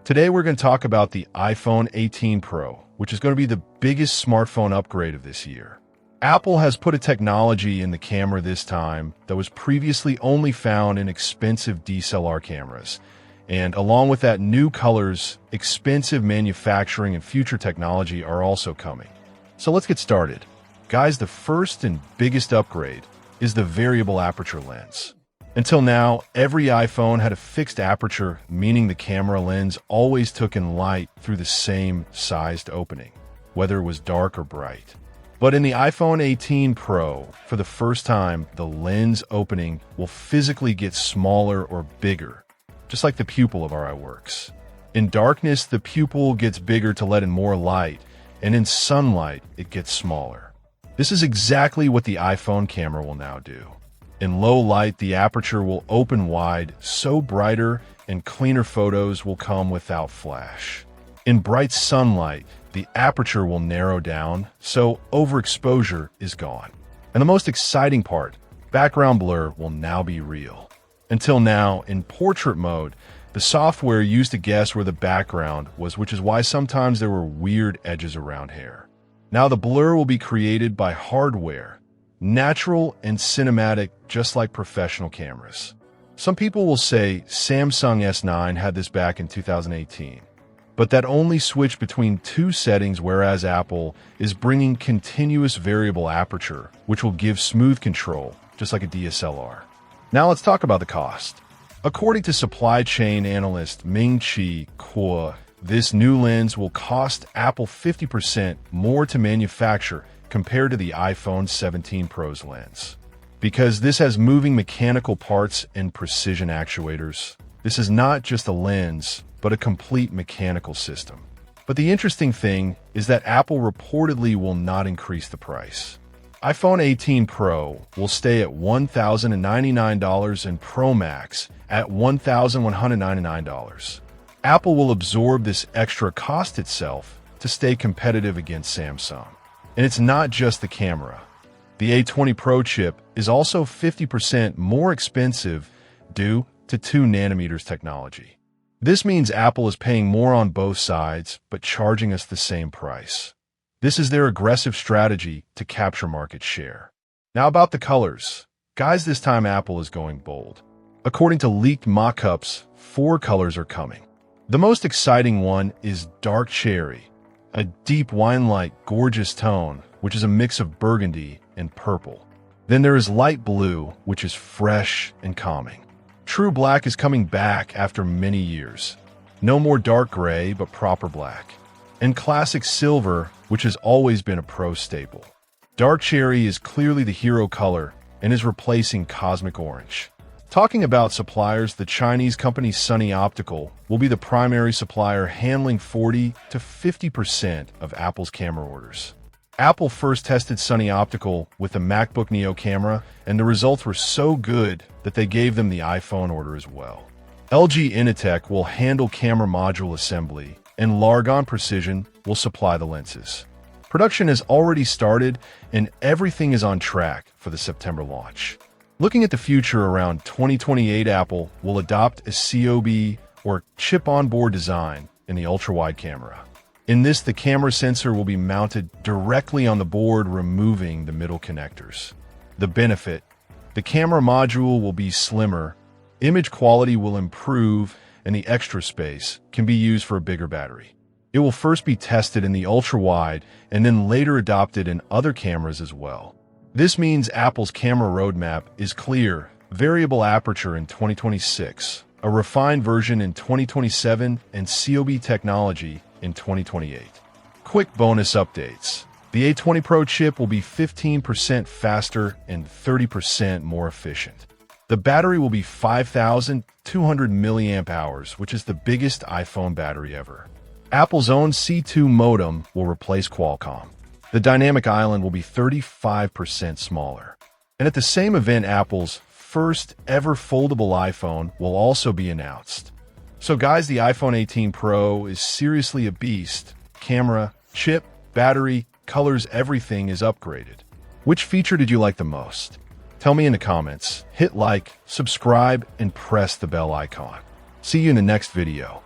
Today we're going to talk about the iPhone 18 Pro, which is going to be the biggest smartphone upgrade of this year. Apple has put a technology in the camera this time that was previously only found in expensive DSLR cameras. And along with that, new colors, expensive manufacturing, and future technology are also coming. So let's get started. Guys, the first and biggest upgrade is the Variable Aperture Lens. Until now, every iPhone had a fixed aperture, meaning the camera lens always took in light through the same sized opening, whether it was dark or bright. But in the iPhone 18 Pro, for the first time, the lens opening will physically get smaller or bigger, just like the pupil of our eye works. In darkness, the pupil gets bigger to let in more light, and in sunlight, it gets smaller. This is exactly what the iPhone camera will now do. In low light, the aperture will open wide, so brighter and cleaner photos will come without flash. In bright sunlight, the aperture will narrow down, so overexposure is gone. And the most exciting part, background blur will now be real. Until now, in portrait mode, the software used to guess where the background was, which is why sometimes there were weird edges around hair. Now the blur will be created by hardware, natural and cinematic, just like professional cameras. Some people will say Samsung S9 had this back in 2018. But that only switched between two settings, whereas Apple is bringing continuous variable aperture, which will give smooth control, just like a DSLR. Now let's talk about the cost. According to supply chain analyst Ming-Chi Kuo, this new lens will cost Apple 50% more to manufacture compared to the iPhone 17 Pro's lens. Because this has moving mechanical parts and precision actuators, this is not just a lens, but a complete mechanical system. But the interesting thing is that Apple reportedly will not increase the price. iPhone 18 Pro will stay at $1,099 and Pro Max at $1,199. Apple will absorb this extra cost itself to stay competitive against Samsung. And it's not just the camera. The A20 Pro chip is also 50% more expensive due to 2 nanometers technology. This means Apple is paying more on both sides, but charging us the same price. This is their aggressive strategy to capture market share. Now about the colors. Guys, this time Apple is going bold. According to leaked mock-ups, 4 colors are coming. The most exciting one is dark cherry, a deep wine-like, gorgeous tone, which is a mix of burgundy and purple. Then there is light blue, which is fresh and calming. True black is coming back after many years. No more dark gray, but proper black. And classic silver, which has always been a Pro staple. Dark cherry is clearly the hero color and is replacing cosmic orange. Talking about suppliers, the Chinese company Sunny Optical will be the primary supplier, handling 40 to 50% of Apple's camera orders. Apple first tested Sunny Optical with the MacBook Neo camera, and the results were so good that they gave them the iPhone order as well. LG Innotek will handle camera module assembly, and Largon Precision will supply the lenses. Production has already started, and everything is on track for the September launch. Looking at the future, around 2028, Apple will adopt a COB, or chip-on-board design, in the ultra-wide camera. In this, the camera sensor will be mounted directly on the board, removing the middle connectors. The benefit: the camera module will be slimmer, image quality will improve, and the extra space can be used for a bigger battery. It will first be tested in the ultra-wide and then later adopted in other cameras as well. This means Apple's camera roadmap is clear: variable aperture in 2026, a refined version in 2027, and COB technology in 2028. Quick bonus updates. The A20 Pro chip will be 15% faster and 30% more efficient. The battery will be 5,200 milliamp hours, which is the biggest iPhone battery ever. Apple's own C2 modem will replace Qualcomm. The dynamic island will be 35% smaller. And at the same event, Apple's first ever foldable iPhone will also be announced. So guys, the iPhone 18 Pro is seriously a beast. Camera, chip, battery, colors, everything is upgraded. Which feature did you like the most? Tell me in the comments. Hit like, subscribe, and press the bell icon. See you in the next video.